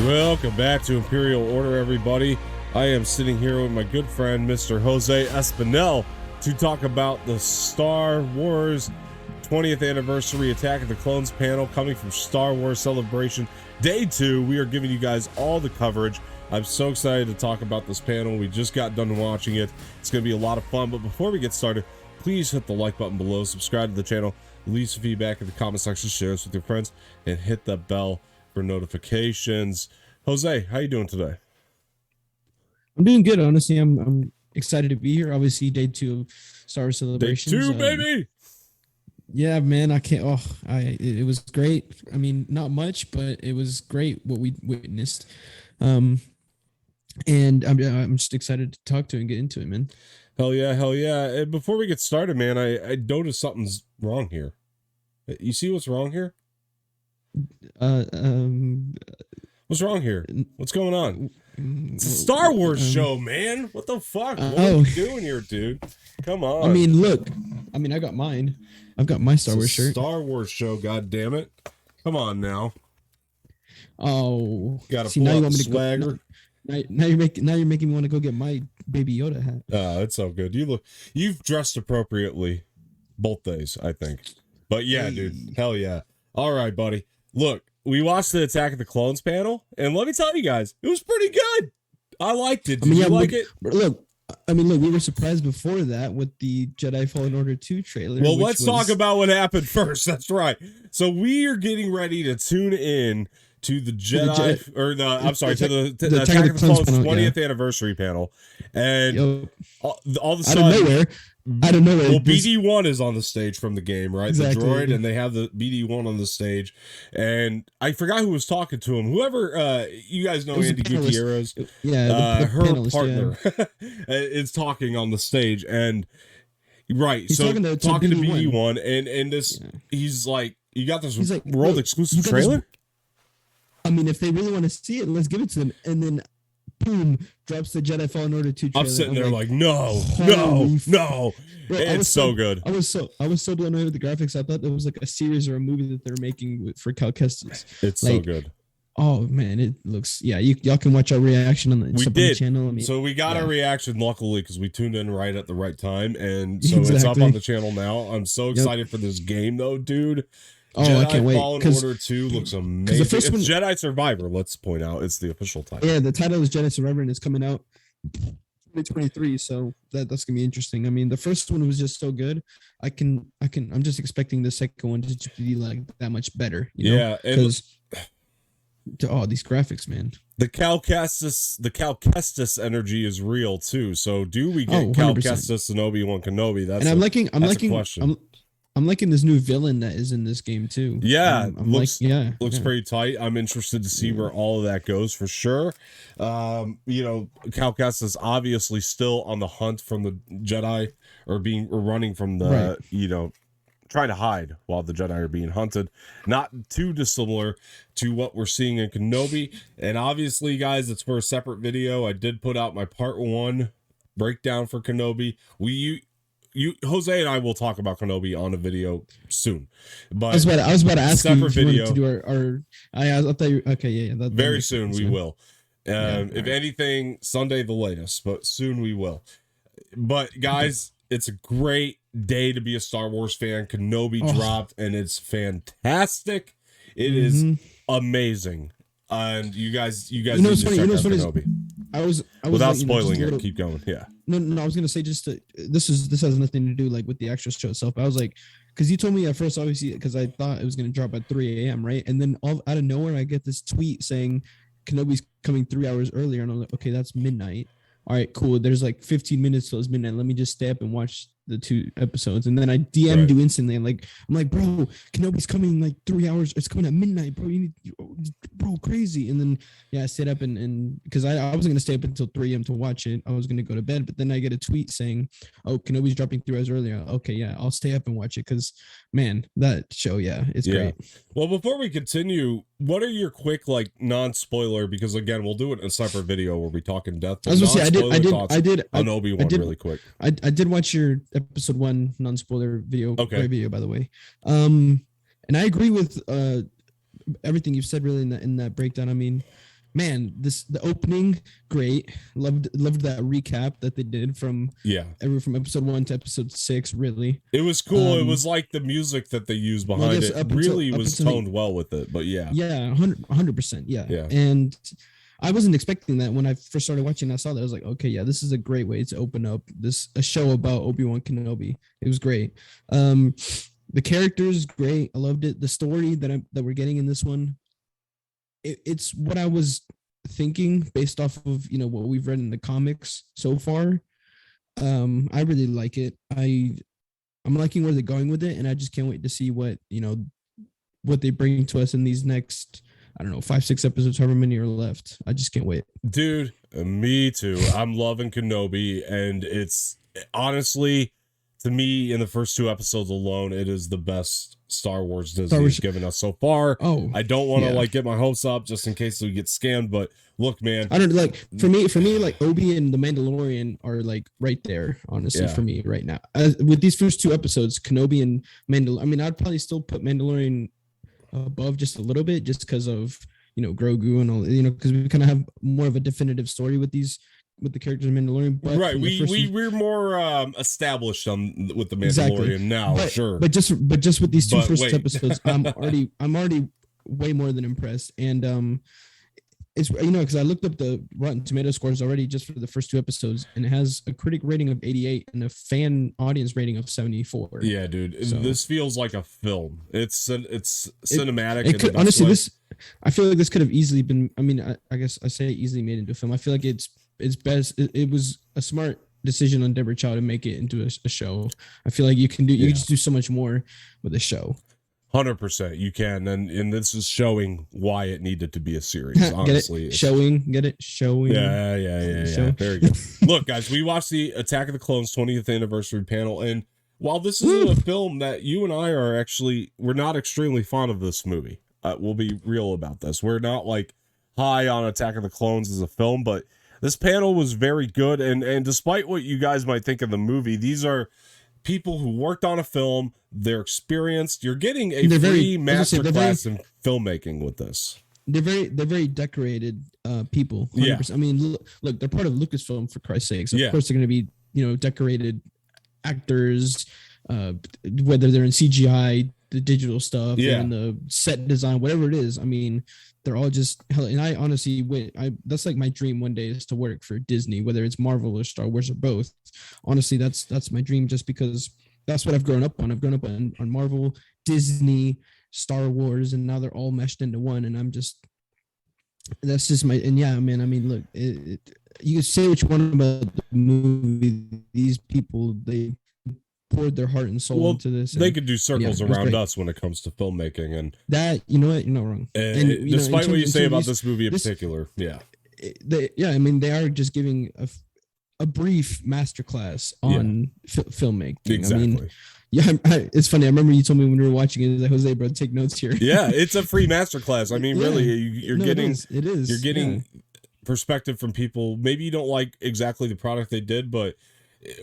Welcome back to Imperial Order, everybody. I am sitting here with my good friend, Mr. Jose Espinel, to talk about the Star Wars 20th Anniversary Attack of the Clones panel coming from Star Wars Celebration Day 2. We are giving you guys all the coverage. I'm so excited to talk about this panel. We just got done watching it. It's going to be a lot of fun, but before we get started, please hit the like button below, subscribe to the channel, leave some feedback in the comment section, share this with your friends, and hit the bell for notifications. Jose, how you doing today? I'm doing good, honestly. I'm excited to be here. Obviously, day 2 of Star Wars Celebrations. Day 2, baby. Yeah, man. I can't. It was great. I mean, not much, but it was great what we witnessed. And I'm just excited to talk to and get into it, man. Hell yeah, hell yeah. And before we get started, man, I noticed something's wrong here. You see what's wrong here? What's wrong here? What's going on? It's a Star Wars show, man. What the fuck? What are you doing here, dude? Come on. I mean, look. I mean, I got mine. I've got my Star Wars shirt. Star Wars show, god damn it. Come on now. Oh, gotta pull out the swagger. Now you're making me want to go get my Baby Yoda hat. Oh, it's so good. You've dressed appropriately both days, I think. But yeah, dude. Hell yeah. All right, buddy. Look, we watched the Attack of the Clones panel, and let me tell you guys, it was pretty good. I liked it. Did you like it? Look, we were surprised before that with the Jedi Fallen Order 2 trailer. Well, let's talk about what happened first. That's right. So we are getting ready to tune in to the Attack of the Clones 20th anniversary panel, and all of a sudden, out of nowhere, well, BD1 is on the stage from the game, right? Exactly. The droid, and they have the BD1 on the stage, and I forgot who was talking to him. Whoever, you guys know Andy Gutierrez, her partner, is talking on the stage, and he's talking to BD1, and this, he's like, you got this world exclusive trailer. I mean, if they really want to see it, let's give it to them, and then boom, drops the Jedi Fallen Order 2 trailer. I'm sitting there like, no. Bro, it's so good. I was so blown away with the graphics. I thought it was like a series or a movie that they're making for Cal Kestis. It's so good. Oh man, it looks y'all can watch our reaction on the channel. I mean, so we got our reaction luckily because we tuned in right at the right time, and so it's up on the channel now. I'm so excited for this game though, dude. Oh, Jedi I can't wait. Fallen Order 2 looks amazing. The first one, Jedi Survivor, let's point out. It's the official title. Yeah, the title is Jedi Survivor, and it's coming out 2023, so that's gonna be interesting. I mean, the first one was just so good. I'm just expecting the second one to just be like that much better. You know? Because these graphics, man. The Cal Kestis energy is real too. So do we get Cal Kestis and Obi-Wan Kenobi? That's a question. I'm liking this new villain that is in this game too. Yeah, looks pretty tight. I'm interested to see where all of that goes for sure. Cal Kestis is obviously still on the hunt from the Jedi, or running from the trying to hide while the Jedi are being hunted. Not too dissimilar to what we're seeing in Kenobi. And obviously, guys, it's for a separate video. I did put out my part 1 breakdown for Kenobi. Jose and I will talk about Kenobi on a video soon. But I was about to ask separate you video to do our I thought you okay, yeah. Very soon we will. If anything, Sunday the latest, but soon we will. But guys, it's a great day to be a Star Wars fan. Kenobi dropped, and it's fantastic. It is amazing. And you guys need to check out Kenobi. I was without spoiling it. Keep going. Yeah. No. I was gonna say this has nothing to do like with the actual show itself. I was like, because you told me at first, obviously, because I thought it was gonna drop at 3 a.m. right, and then out of nowhere, I get this tweet saying Kenobi's coming 3 hours earlier, and I'm like, okay, that's midnight. All right, cool. There's like 15 minutes till it's midnight. Let me just stay up and watch the 2 episodes, and then I DM'd you instantly. And I'm like, bro, Kenobi's coming like 3 hours. It's coming at midnight, bro. Bro, crazy. And then I stayed up and because I wasn't gonna stay up until 3 a.m. to watch it. I was gonna go to bed, but then I get a tweet saying, "Oh, Kenobi's dropping 3 hours earlier." Okay, yeah, I'll stay up and watch it because man, that show, it's great. Well, before we continue, what are your quick non-spoiler? Because again, we'll do it in a separate video where we talk in depth. I was gonna say I did on Obi-Wan really quick. I did watch your episode 1 non-spoiler video. Okay. Great video, by the way. And I agree with everything you've said really in that breakdown. I mean, man, the opening, great. Loved that recap that they did from episode 1 to episode 6. Really, it was cool. It was like the music that they used behind it really was toned well with it. But yeah, 100%. Yeah, and I wasn't expecting that when I first started watching. I saw that I was like, okay, yeah, this is a great way to open up a show about Obi-Wan Kenobi. It was great. The characters, great. I loved it. The story that we're getting in this one, it's what I was thinking based off of what we've read in the comics so far. I really like it. I'm liking where they're going with it, and I just can't wait to see what they bring to us in these next, I don't know, 5-6 episodes, however many are left. I just can't wait, dude. Me too. I'm loving Kenobi, and it's honestly, to me, in the first 2 episodes alone, it is the best Star Wars Disney has given us so far. Oh, I don't want to get my hopes up just in case we get scammed, but look, man, I don't for me like Obi and the Mandalorian are like right there, honestly, for me right now. With these first 2 episodes, Kenobi and Mandalorian, I mean, I'd probably still put Mandalorian above just a little bit, just because of Grogu and all, because we kind of have more of a definitive story with the characters in Mandalorian. But right, we're more established with the Mandalorian now, but just with these first episodes, I'm already way more than impressed. And it's because I looked up the Rotten Tomato scores already just for the first 2 episodes, and it has a critic rating of 88 and a fan audience rating of 74. Yeah, dude, so, this feels like a film. It's cinematic. It could, honestly, I feel like this could have easily been. I mean, I guess I say easily made into a film. I feel like it's best. It was a smart decision on Deborah Chow to make it into a show. I feel like you can just do so much more with a show. 100%, you can, and this is showing why it needed to be a series. Honestly, get it? Showing. Yeah. Very good. Look, guys, we watched the Attack of the Clones 20th anniversary panel, and while this isn't a film that you and I we're not extremely fond of this movie. We'll be real about this. We're not like high on Attack of the Clones as a film, but this panel was very good, and despite what you guys might think of the movie, these are people who worked on a film. They're experienced. You're getting a free masterclass in filmmaking with this. They're very decorated people. 100%. I mean, look, they're part of Lucasfilm, for Christ's sakes. Of course, they're going to be decorated actors, whether they're in CGI, the digital stuff, and the set design, whatever it is. I mean, they're all just hell. And I honestly that's like my dream one day, is to work for Disney, whether it's Marvel or Star Wars or both. Honestly, that's my dream, just because that's what I've grown up on. I've grown up on Marvel, Disney, Star Wars, and now they're all meshed into one. And that's just my, and yeah, man, I mean, look, you can say what you want about the movie. These people, they poured their heart and soul into this. They could do circles around us when it comes to filmmaking, and that, you know what, you're not wrong. And despite what you say about this movie in particular, I mean, they are just giving a brief masterclass on filmmaking. Exactly. I mean, it's funny. I remember you told me when we were watching it that, Jose, bro, take notes here. Yeah, it's a free masterclass. I mean, really, you're getting you're getting perspective from people. Maybe you don't like exactly the product they did, but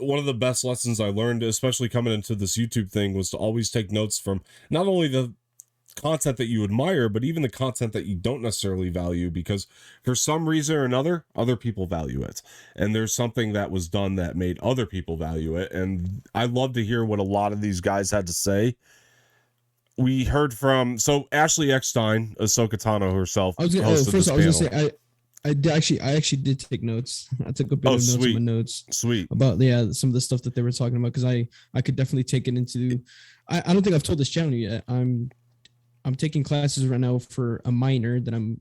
one of the best lessons I learned, especially coming into this YouTube thing, was to always take notes from not only the content that you admire, but even the content that you don't necessarily value, because for some reason or another, other people value it. And there's something that was done that made other people value it. And I love to hear what a lot of these guys had to say. We heard from, Ashley Eckstein, Ahsoka Tano herself. I was gonna say, I actually did take notes. I took a bit of notes in my notes. Sweet. About some of the stuff that they were talking about, because I could definitely take it into. I don't think I've told this channel yet. I'm taking classes right now for a minor that I'm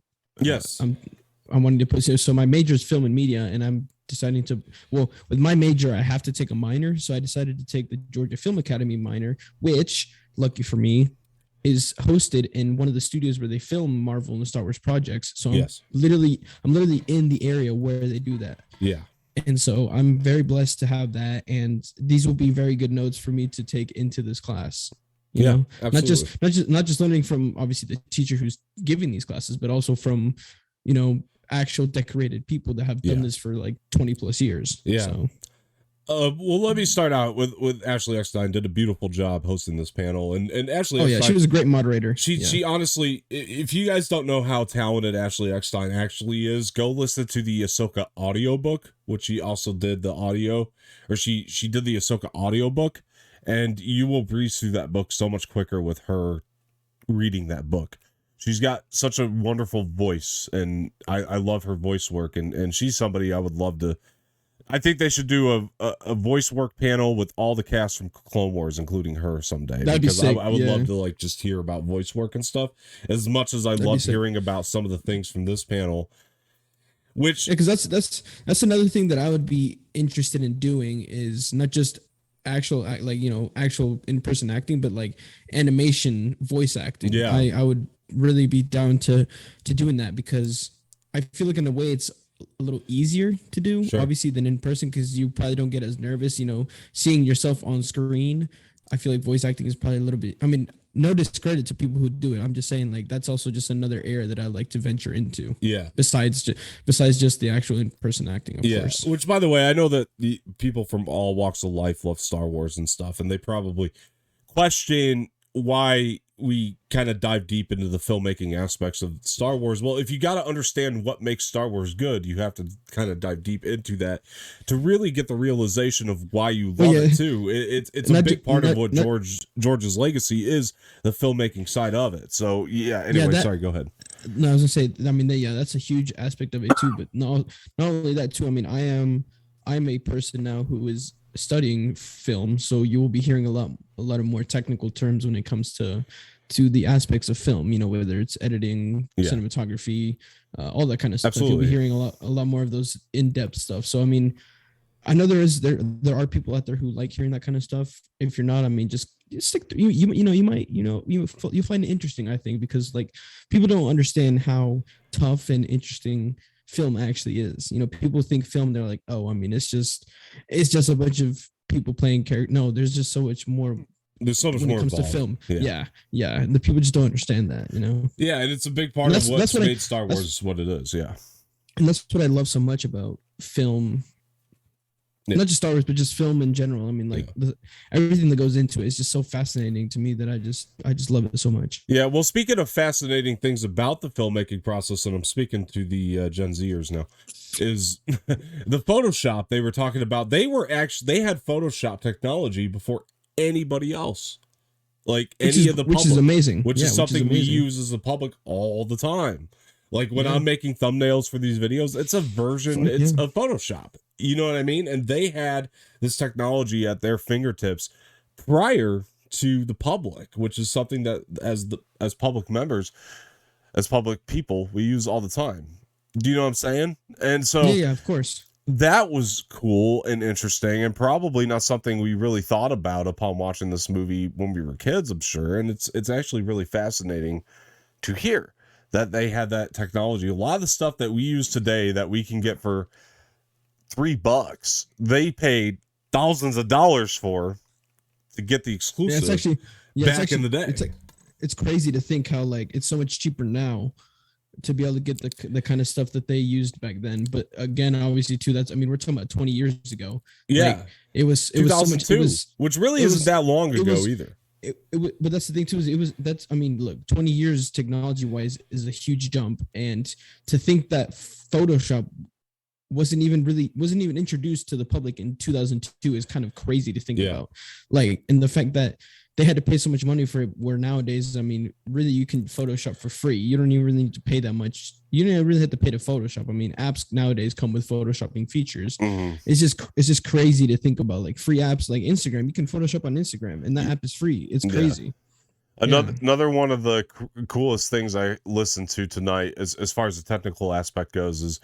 wanting to put. So my major is film and media, and I'm deciding to, with my major, I have to take a minor. So I decided to take the Georgia Film Academy minor, which, lucky for me, is hosted in one of the studios where they film Marvel and the Star Wars projects. So I'm literally in the area where they do that. Yeah. And so I'm very blessed to have that. And these will be very good notes for me to take into this class. You know, absolutely. not just learning from obviously the teacher who's giving these classes, but also from, actual decorated people that have done this for like 20 plus years. Yeah. So. Well, let me start out with Ashley Eckstein. Did a beautiful job hosting this panel, and Ashley Oh yeah, Eckstein, she was a great moderator. she Yeah. she honestly, if you guys don't know how talented Ashley Eckstein actually is, go listen to the Ahsoka audiobook, which she also did the audio, or she did the Ahsoka audiobook, and you will breeze through that book so much quicker with her reading that book. She's got such a wonderful voice, and I love her voice work, and she's somebody I would love to. I think they should do a voice work panel with all the cast from Clone Wars, including her someday. That'd be Because sick, I would yeah. love to like just hear about voice work and stuff as much as I That'd be love sick. hearing about some of the things from this panel. Which Yeah, because that's another thing that I would be interested in doing is not just actual like actual in-person acting, but like animation voice acting. Yeah. I would really be down to doing that because I feel like in a way it's a little easier to do Sure. obviously than in person because you probably don't get as nervous, seeing yourself on screen. I feel like voice acting is probably a little bit, I mean, no discredit to people who do it. I'm just saying like that's also just another area that I like to venture into yeah. besides just the actual in-person acting, of Yeah, course. which by the way, I know that the people from all walks of life love Star Wars and stuff, and they probably question why we kind of dive deep into the filmmaking aspects of Star Wars. Well, if you got to understand what makes Star Wars good, you have to kind of dive deep into that to really get the realization of why you love it too. It's a Not big ju- part of not- what not- George's legacy is, the filmmaking side of it. So yeah. Anyway, sorry, go ahead. No, I was gonna say. I mean, yeah, that's a huge aspect of it too. But not only that too. I mean, I'm a person now who is studying film, so you will be hearing a lot of more technical terms when it comes to the aspects of film. Whether it's editing, Yeah. cinematography, all that kind of stuff. Absolutely. You'll be hearing a lot more of those in-depth stuff. So I mean, I know there are people out there who like hearing that kind of stuff. If you're not, I mean, just stick to you might you find it interesting. I think because like people don't understand how tough and interesting film actually is. People think film, they're like, oh, I mean, it's just a bunch of people playing character. No, there's just so much more There's so much when more it comes involved. to film. Yeah. Yeah. And the people just don't understand that. Yeah, and it's a big part And of that's- what's that's what I- made Star Wars what it is. Yeah. And that's what I love so much about film. Yeah. Not just Star Wars, but just film in general. I mean, like everything that goes into it is just so fascinating to me that I just love it so much. Yeah, well, speaking of fascinating things about the filmmaking process, and I'm speaking to the Gen Zers now, is the Photoshop they were talking about. They had Photoshop technology before anybody else, like any of the public, which is amazing. which Yeah, is something we amazing. use as the public all the time. Like when Yeah. I'm making thumbnails for these videos, it's a version, Yeah. it's a Photoshop. You know what I mean? And they had this technology at their fingertips prior to the public, which is something that as public members, as public people, we use all the time. Do you know what I'm saying? And so Yeah, of course. that was cool and interesting, and probably not something we really thought about upon watching this movie when we were kids, I'm sure. And it's actually really fascinating to hear that they had that technology. A lot of the stuff that we use today that we can get for $3, they paid thousands of dollars for to get the Yeah, exclusive. it's actually back in the day. It's crazy to think how like it's so much cheaper now to be able to get the kind of stuff that they used back then. But again, obviously too, that's, I mean, we're talking about 20 years ago. Yeah. Like, it was so much. 2002, which really it isn't was- that long it ago was- either. But that's the thing too, I mean, look, 20 years technology wise is a huge jump. And to think that Photoshop wasn't even introduced to the public in 2002 is kind of crazy to think Yeah. about. Like, and the fact that they had to pay so much money for it, where nowadays, I mean, really you can Photoshop for free. You don't even really need to pay that much. You don't really have to pay to Photoshop. I mean, apps nowadays come with Photoshopping features. Mhm. It's just crazy to think about, like free apps like Instagram. You can Photoshop on Instagram and that app is free. It's Yeah. crazy. Another one of the coolest things I listened to tonight, as far as the technical aspect goes, is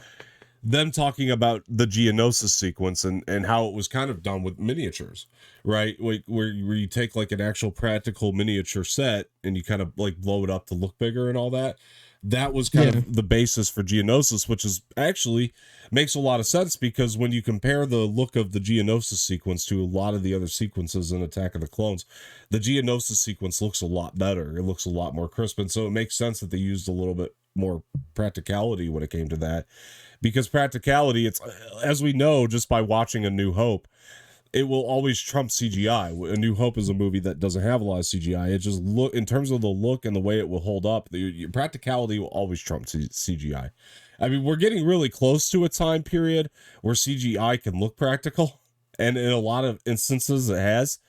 them talking about the Geonosis sequence and how it was kind of done with miniatures, right? Like where you take like an actual practical miniature set and you kind of like blow it up to look bigger and all that. That was kind of the basis for Geonosis, which is actually makes a lot of sense because when you compare the look of the Geonosis sequence to a lot of the other sequences in Attack of the Clones, the Geonosis sequence looks a lot better. It looks a lot more crisp. And so it makes sense that they used a little bit more practicality when it came to that, because practicality, it's, as we know, just by watching A New Hope, it will always trump CGI. A New Hope is a movie that doesn't have a lot of CGI. It just look in terms of the look and the way it will hold up. The practicality will always trump CGI. I mean, we're getting really close to a time period where CGI can look practical, and in a lot of instances it has,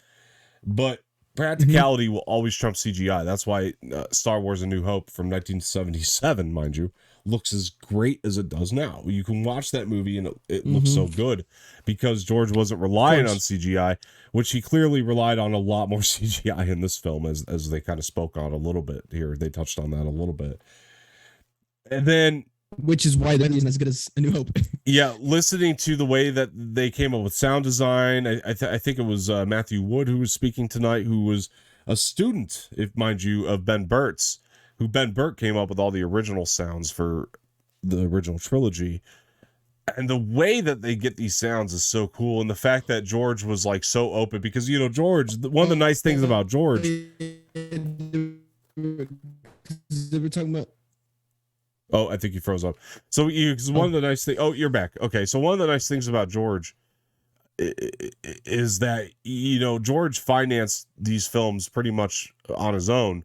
but practicality will always trump CGI. That's why Star Wars: A New Hope from 1977, mind you, looks as great as it does now. You can watch that movie and it looks so good because George wasn't relying on CGI, which he clearly relied on a lot more CGI in this film, as they kind of spoke on a little bit here. They touched on that a little bit. And then, which is why that isn't as good as A New Hope. yeah, listening to the way that they came up with sound design, I think it was Matthew Wood who was speaking tonight, who was a student, if mind you, of Ben Burtt's, who Ben Burtt came up with all the original sounds for the original trilogy. And the way that they get these sounds is so cool. And the fact that George was like so open, because, you know, George, one of the nice things about George. They were talking about. Oh, I think you froze up. So one of the nice things. Oh, you're back. Okay. So one of the nice things about George is that, you know, George financed these films pretty much on his own.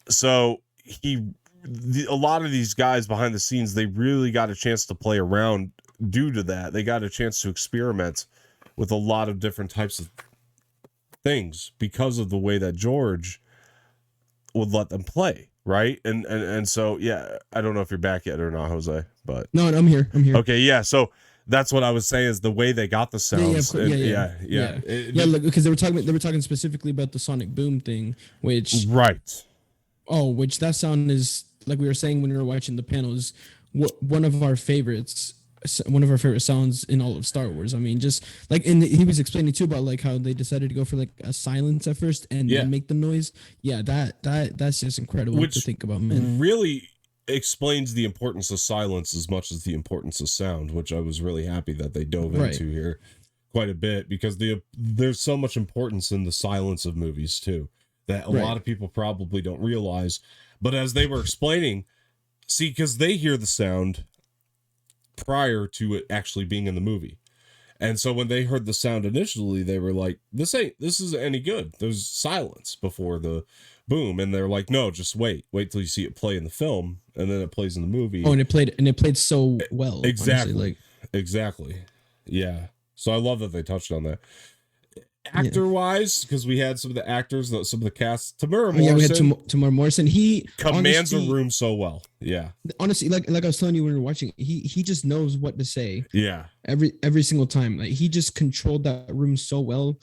So a lot of these guys behind the scenes, they really got a chance to play around due to that. They got a chance to experiment with a lot of different types of things because of the way that George would let them play. Right. And so, yeah, I don't know if you're back yet or not, Jose, but no, I'm here. Okay. Yeah. So that's what I was saying is the way they got the sounds. Yeah. Look, because they were talking specifically about the sonic boom thing, which which that sound is, like we were saying when we were watching the panels, one of our favorite sounds in all of Star Wars. I mean, just like, and he was explaining too about like how they decided to go for like a silence at first and then make the noise. Yeah, that's just incredible to think about, man. Really explains the importance of silence as much as the importance of sound, which I was really happy that they dove into here quite a bit, because there's so much importance in the silence of movies too that a lot of people probably don't realize. But as they were explaining, see, because they hear the sound prior to it actually being in the movie. And so when they heard the sound initially, they were like, this isn't any good. There's silence before the boom. And they're like, no, just wait till you see it play in the film. And then it plays in the movie. Oh, and it played so well. Exactly. Exactly. Yeah. So I love that they touched on that. Actor wise, because we had some of the actors, some of the cast. Tamara Morrison. Yeah, we had Tamara Morrison. He commands a room so well. Yeah. Honestly, like I was telling you when we were watching, he just knows what to say. Yeah. Every single time. Like, he just controlled that room so well.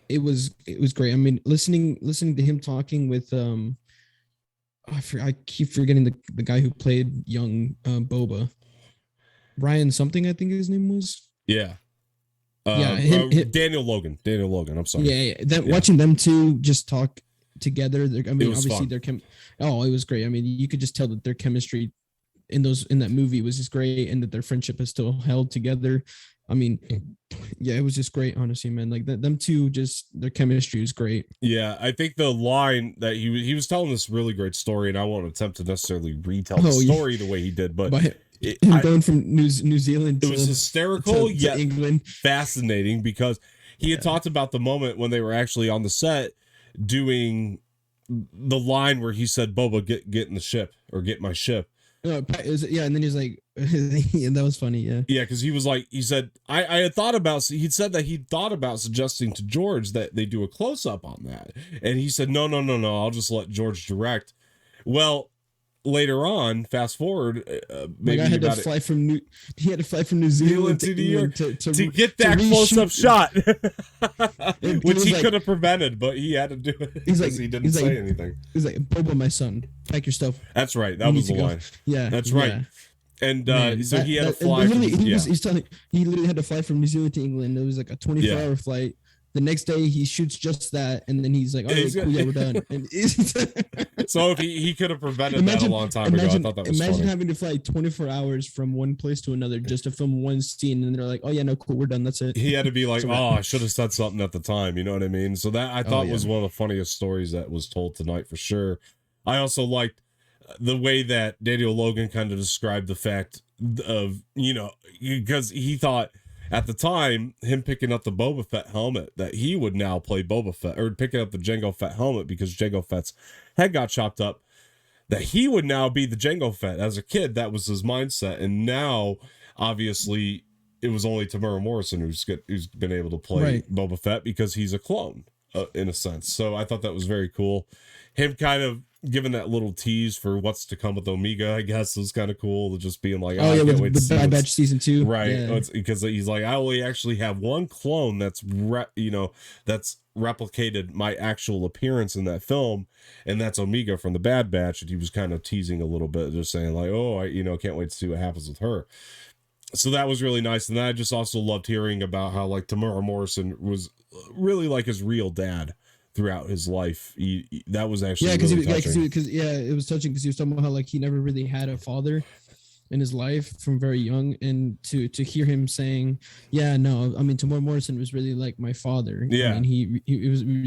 It was great. I mean, listening to him talking with I keep forgetting the guy who played young Boba. Ryan something, I think his name was. Yeah. Daniel Logan. I'm sorry. Watching them two just talk together. I mean, obviously fun. it was great. I mean, you could just tell that their chemistry in that movie was just great, and that their friendship is still held together. I mean, yeah, it was just great, honestly, man. Like them two, just their chemistry is great. Yeah, I think the line that he was telling this really great story, and I won't attempt to necessarily retell the story the way he did, but going from New Zealand it was hysterical yet England, fascinating, because he had talked about the moment when they were actually on the set doing the line where he said, Boba, get in the ship, or get my ship. And then he's like, that was funny. Yeah, because he said he'd said that he'd thought about suggesting to George that they do a close-up on that, and he said no, I'll just let George direct. Well, later on, fast forward, maybe he had to fly from New Zealand to New York to get that close-up shot, which he could have prevented, but he had to do it because he didn't say anything. He's like, Boba, my son, pack your stuff. That's right. That was the line. Yeah, that's right. Yeah. And so he had to fly. He literally had to fly from New Zealand to England. It was like a 24-hour flight. The next day he shoots just that, and then he's like, "Oh, cool, yeah, we're done." So if he could have prevented that a long time ago, I thought that was funny. Imagine having to fly 24 hours from one place to another just to film one scene, and they're like, "Oh yeah, no, cool, we're done. That's it." He had to be like, I should have said something at the time. You know what I mean? So that I thought was one of the funniest stories that was told tonight for sure. I also liked the way that Daniel Logan kind of described the fact of, because he thought at the time, him picking up the Boba Fett helmet, that he would now play Boba Fett, or picking up the Jango Fett helmet because Jango Fett's head got chopped up, that he would now be the Jango Fett. As a kid, that was his mindset. And now, obviously, it was only Tamura Morrison who's been able to play Boba Fett because he's a clone, in a sense. So I thought that was very cool. Him kind of giving that little tease for what's to come with Omega, I guess, was kind of cool. Just being like, oh yeah, with the Bad Batch season 2, right? Yeah. Because he's like, I only actually have one clone that's that's replicated my actual appearance in that film, and that's Omega from the Bad Batch. And he was kind of teasing a little bit, just saying like, oh, I can't wait to see what happens with her. So that was really nice. And then I just also loved hearing about how like Tamura Morrison was really like his real dad throughout his life. That was actually because really it was touching because he was talking about how like he never really had a father in his life from very young, and to hear him saying, yeah, no, I mean, Tamura Morrison was really like my father. Yeah, I mean,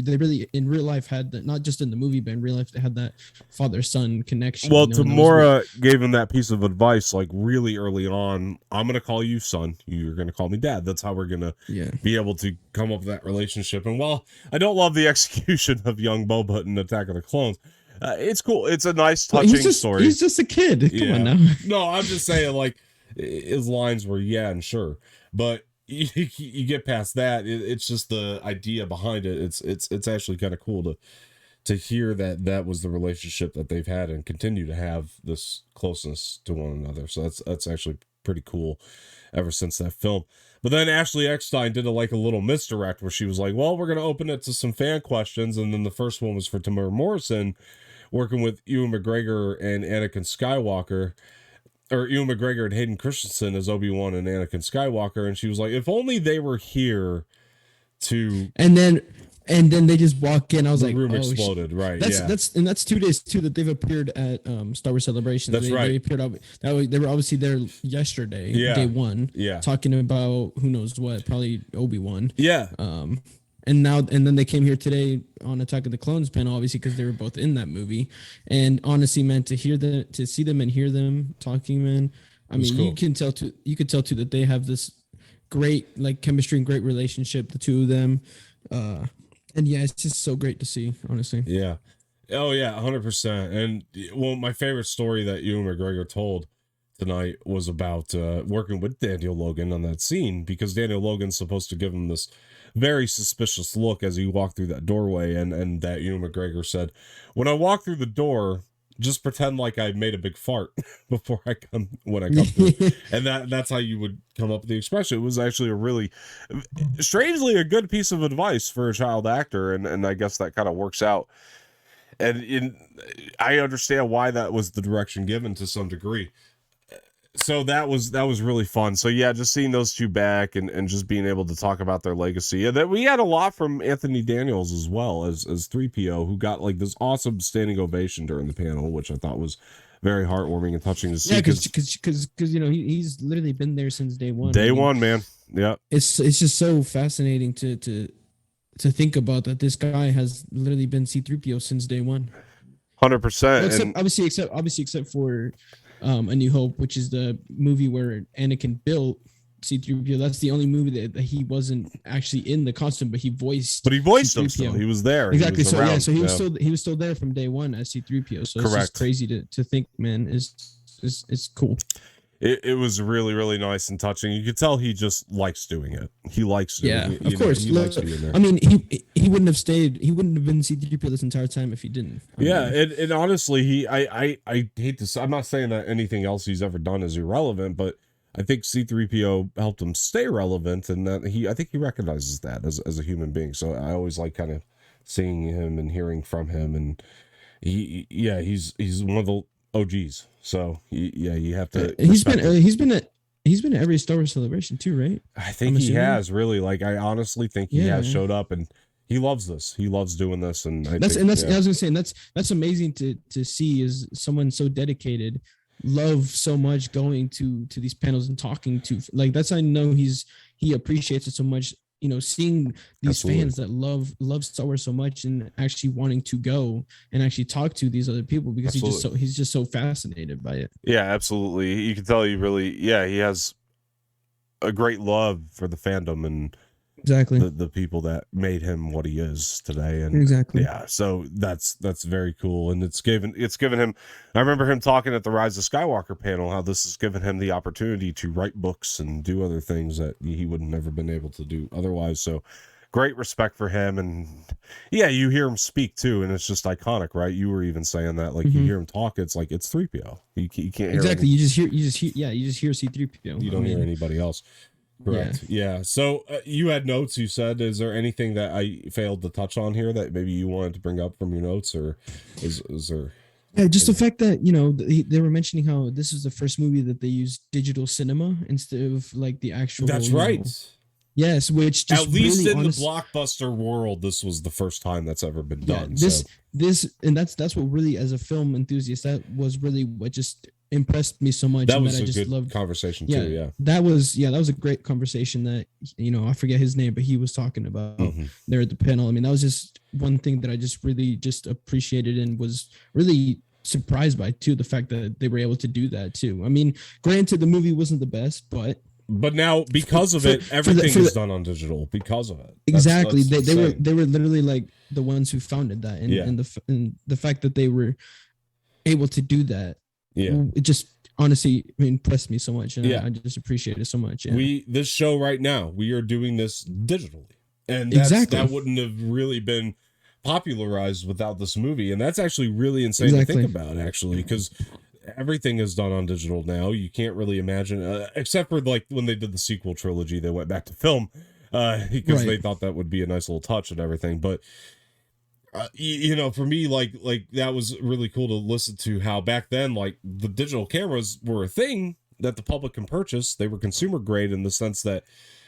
they really in real life had that, not just in the movie, but in real life they had that father-son connection. Well, Tamura gave him that piece of advice like really early on. I'm gonna call you son, you're gonna call me dad. That's how we're gonna be able to come up with that relationship. And while I don't love the execution of young Boba in Attack of the Clones, it's cool. It's a nice, touching story. He's just a kid. Come on now. No, I'm just saying, like, his lines were yeah and sure, but you get past that. It's just the idea behind it. It's actually kind of cool to hear that was the relationship that they've had and continue to have this closeness to one another. So that's actually pretty cool ever since that film. But then Ashley Eckstein did a little misdirect where she was like, well, we're going to open it to some fan questions. And then the first one was for Tamura Morrison, working with Ewan McGregor and Anakin Skywalker, or Ewan McGregor and Hayden Christensen as Obi-Wan and Anakin Skywalker. And she was like, if only they were here to... And then they just walk in. I was like, room exploded, right? That's 2 days too that they've appeared at Star Wars Celebration. That's right. They appeared they were obviously there yesterday, day one, talking about who knows what, probably Obi-Wan. Yeah. And then they came here today on Attack of the Clones panel, obviously because they were both in that movie. And honestly, man, to see them and hear them talking, man, I mean, cool. you could tell too that they have this great like chemistry and great relationship, the two of them. And yeah, it's just so great to see, honestly. Yeah. Oh yeah, 100%. And well, my favorite story that Ewan McGregor told tonight was about working with Daniel Logan on that scene, because Daniel Logan's supposed to give him this very suspicious look as he walked through that doorway, and that Ewan McGregor said, when I walk through the door, just pretend like I made a big fart before when I come through. And that's how you would come up with the expression. It was actually a really, strangely, a good piece of advice for a child actor, and I guess that kind of works out. And I understand why that was the direction given to some degree. So that was really fun. So yeah, just seeing those two back and just being able to talk about their legacy. And that we had a lot from Anthony Daniels as well as 3PO, who got like this awesome standing ovation during the panel, which I thought was very heartwarming and touching to see. Yeah, because he's literally been there since day one. Day one, man. Yeah, it's just so fascinating to think about that this guy has literally been C-3PO since day one. 100%. Except for A New Hope, which is the movie where Anakin built C-3PO. That's the only movie that he wasn't actually in the costume, but he voiced. But he voiced him still. He was there. Exactly. He was still there from day one as C-3PO. So it's just crazy to think, man. It's cool. It was really, really nice and touching. You could tell he just likes doing it. He likes doing it. Yeah, of course. He likes being there. I mean, he wouldn't have stayed. He wouldn't have been C-3PO this entire time if he didn't. And honestly, I hate to say, I'm not saying that anything else he's ever done is irrelevant, but I think C-3PO helped him stay relevant, and that I think he recognizes that as a human being. So I always like kind of seeing him and hearing from him, and he's one of the OGs. So you have to. He's been at every Star Wars Celebration too, right? I think he has really. Like, I honestly think he has showed up, and he loves this. He loves doing this, and I was gonna say, and that's amazing to see, is someone so dedicated, love so much going to these panels and talking to, like, that's how I know he appreciates it so much. You know, seeing these fans that love Star Wars so much and actually wanting to go and actually talk to these other people, because he's just so fascinated by it. Yeah, absolutely. You can tell he really, he has a great love for the fandom and Exactly. the people that made him what he is today. And Exactly. yeah, so that's very cool. And it's given him, I remember him talking at the Rise of Skywalker panel, how this has given him the opportunity to write books and do other things that he would have never been able to do otherwise. So great respect for him. And yeah, you hear him speak too, and it's just iconic, right? You were even saying that, like, you hear him talk, it's like it's 3PO. You can't hear exactly. You just hear C3PO. You don't hear anybody else. Correct. Yeah. So you had notes, you said. Is there anything that I failed to touch on here that maybe you wanted to bring up from your notes, or is there? Yeah, just the fact that, they were mentioning how this is the first movie that they used digital cinema instead of like the actual. That's right. Yes, which just at least really in the blockbuster world, this was the first time that's ever been done. That's what really, as a film enthusiast, that was really what just impressed me so much. That was I just just loved conversation too. Yeah, that was a great conversation that, I forget his name, but he was talking about there at the panel. I mean, that was just one thing that I just really just appreciated and was really surprised by too, the fact that they were able to do that too. I mean, granted, the movie wasn't the best, but now because of it, everything is done on digital because of it. Exactly. They were literally like the ones who founded that, and the fact that they were able to do that, it just honestly impressed me so much, and I just appreciate it so much. This show right now, we are doing this digitally, and that wouldn't have really been popularized without this movie, and that's actually really insane to think about, actually, because everything is done on digital now. You can't really imagine, except for like when they did the sequel trilogy, they went back to film because they thought that would be a nice little touch and everything. But for me, like that was really cool to listen to how back then, like, the digital cameras were a thing that the public can purchase. They were consumer grade in the sense that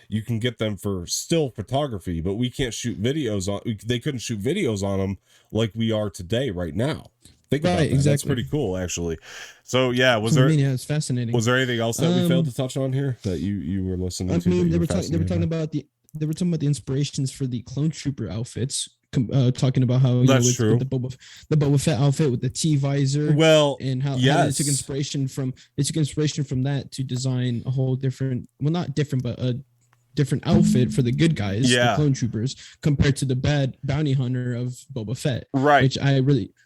you can get them for still photography, but we can't shoot videos on. They couldn't shoot videos on them like we are today, right now. Think about that. Exactly. That's pretty cool, actually. So yeah, it's fascinating. Was there anything else that we failed to touch on here that you were listening to? I mean, they were talking about the inspirations for the clone trooper outfits. Talking about how with the Boba Fett outfit with the T visor, and how they took inspiration from that to design a whole different, not different, but a different outfit for the good guys, the clone troopers, compared to the bad bounty hunter of Boba Fett, right?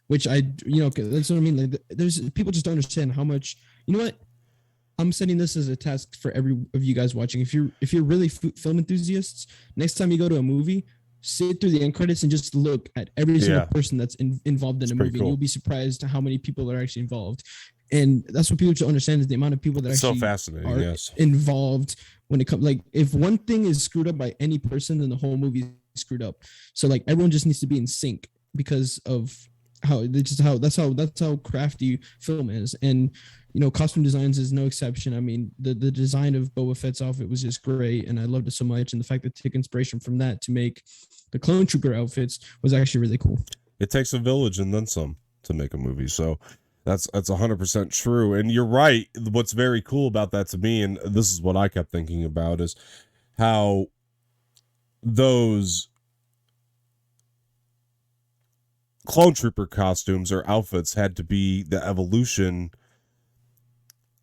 Which I that's what I mean. Like, there's people just don't understand how much. You know what? I'm setting this as a task for every of you guys watching. If you're really film enthusiasts, next time you go to a movie, sit through the end credits and just look at every single person that's involved in a movie. Cool. You'll be surprised how many people are actually involved. And that's what people should understand, is the amount of people that actually are involved when it comes. Like, if one thing is screwed up by any person, then the whole movie is screwed up. So like, everyone just needs to be in sync because of that's how crafty film is. And costume designs is no exception. I mean, the design of Boba Fett's outfit was just great, and I loved it so much. And the fact that they took inspiration from that to make the clone trooper outfits was actually really cool. It takes a village and then some to make a movie. So that's 100% true. And you're right. What's very cool about that to me, and this is what I kept thinking about, is how those clone trooper costumes or outfits had to be the evolution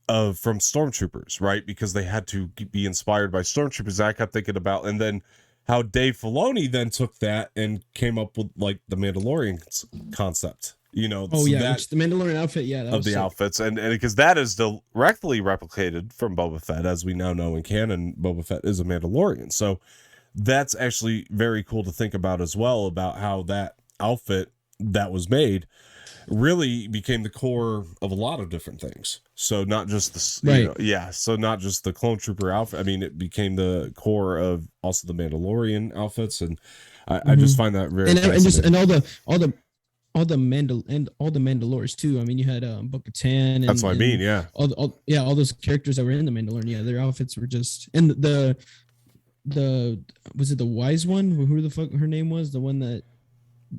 from stormtroopers, right? Because they had to be inspired by stormtroopers. I kept thinking about, and then how Dave Filoni then took that and came up with like the Mandalorian concept. The Mandalorian outfit, of the outfits, and because that is directly replicated from Boba Fett, as we now know in canon. Boba Fett is a Mandalorian, so that's actually very cool to think about as well, about how that outfit that was made really became the core of a lot of different things. So not just so not just the clone trooper outfit. I mean, it became the core of also the Mandalorian outfits, and I just find that very and all the Mandalorians too. I mean, you had Bo-Katan. That's what I mean. Yeah. All those characters that were in the Mandalorian. Yeah, their outfits were just, and the was it the wise one? Who the fuck her name was? The one that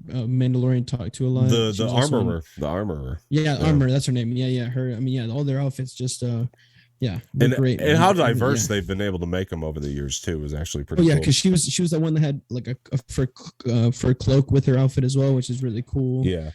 Mandalorian talked to a lot. The armorer. Yeah, armor. That's her name. Yeah, her. I mean, yeah, all their outfits just and great. And how diverse they've been able to make them over the years too is actually pretty. Cool. Because she was the one that had like a fur cloak with her outfit as well, which is really cool. Yeah.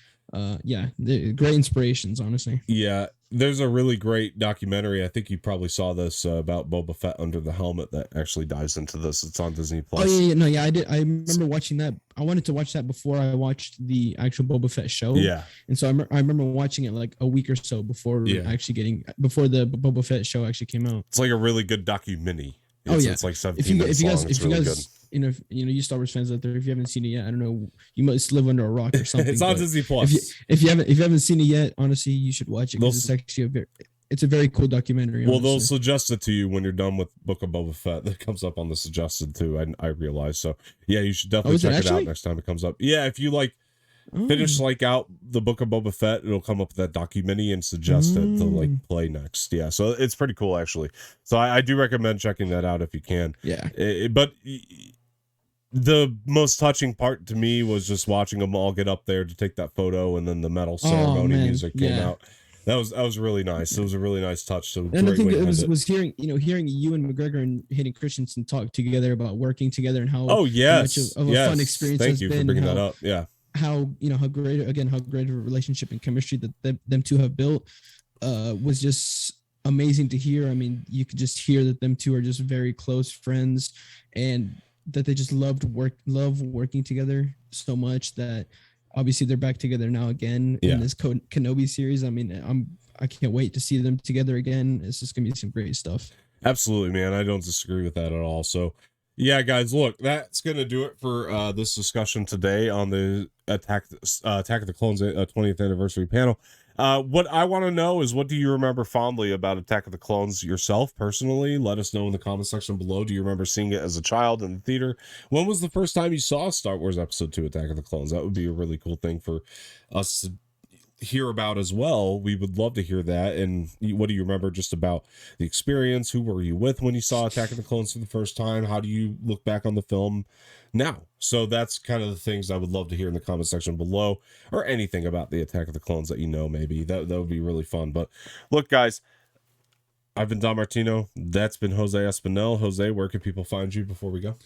Great inspirations, honestly. Yeah. There's a really great documentary. I think you probably saw this about Boba Fett Under the Helmet that actually dives into this. It's on Disney Oh Plus. yeah, no, yeah, I did. I remember watching that. I wanted to watch that before I watched the actual Boba Fett show. Yeah, And so I remember watching it like a week or so before Yeah. before the Boba Fett show actually came out. it's like a really good documentary. Oh, yeah. It's like If 17 you minutes long. It's really good. you Star Wars fans out there, if you haven't seen it yet, I don't know, you must live under a rock or something. It's on but Disney Plus. if you haven't seen it yet, honestly, you should watch it because it's actually it's a very cool documentary. Well, they'll honestly. suggest it to you when you're done with Book of Boba Fett. That comes up on the suggested too. I realize. So yeah, you should definitely is it check it out actually? next time it comes up. Yeah, if you like Oh. finish like out the Book of Boba Fett, it'll come up with that documentary and suggest it to like play next. Yeah, so it's pretty cool actually. So I do recommend checking that out if you can. Yeah. But the most touching part to me was just watching them all get up there to take that photo, and then the medal ceremony man. music came Yeah. out. That was really nice. It was a really nice touch. So And I great think way to it end was hearing you and McGregor and Hayden Christensen talk together about working together and how Oh much yes, of a yes. fun experience Thank has you been, for bringing how, that up. Yeah, how how great of a relationship and chemistry that them two have built was just amazing to hear. I mean, you could just hear that them two are just very close friends and that they just love working together so much that obviously they're back together now again Yeah. in this Kenobi series. I mean, I can't wait to see them together again. It's just gonna be some great stuff. absolutely, man. I don't disagree with that at all. So, yeah, guys, look, that's gonna do it for this discussion today on the Attack of the Clones 20th anniversary panel. What I want to know is, what do you remember fondly about Attack of the Clones yourself personally? Let us know in the comment section below. Do you remember seeing it as a child in the theater? When was the first time you saw Star Wars Episode 2 Attack of the Clones? That would be a really cool thing for us to hear about as well. We would love to hear that. And what do you remember just about the experience? Who were you with when you saw Attack of the Clones for the first time? How do you look back on the film now? So that's kind of the things I would love to hear in the comment section below, or anything about the Attack of the Clones that you know. Maybe that would be really fun. But look, guys, I've been Don Martino. That's been Jose Espinel. Jose, where can people find you before we go?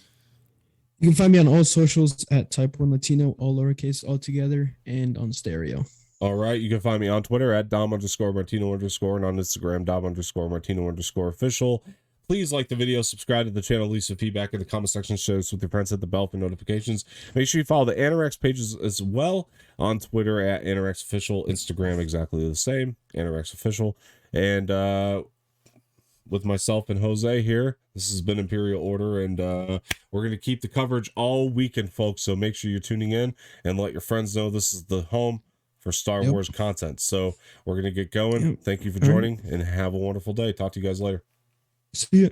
You can find me on all socials at Type 1 Latino, all lowercase, all together, and on stereo. All right, you can find me on Twitter at Dom_Martino_ and on Instagram Dom_Martino_ official. Please like the video, subscribe to the channel, leave some feedback in the comment section, share this with your friends, hit the bell for notifications. Make sure you follow the Anorex pages as well on Twitter at Anorex Official, Instagram exactly the same, Anorex Official. And with myself and Jose here, this has been Imperial Order, and we're going to keep the coverage all weekend, folks, so make sure you're tuning in and let your friends know this is the home for Star Wars content. So we're going to get going. Thank you for joining, and have a wonderful day. Talk to you guys later. See ya.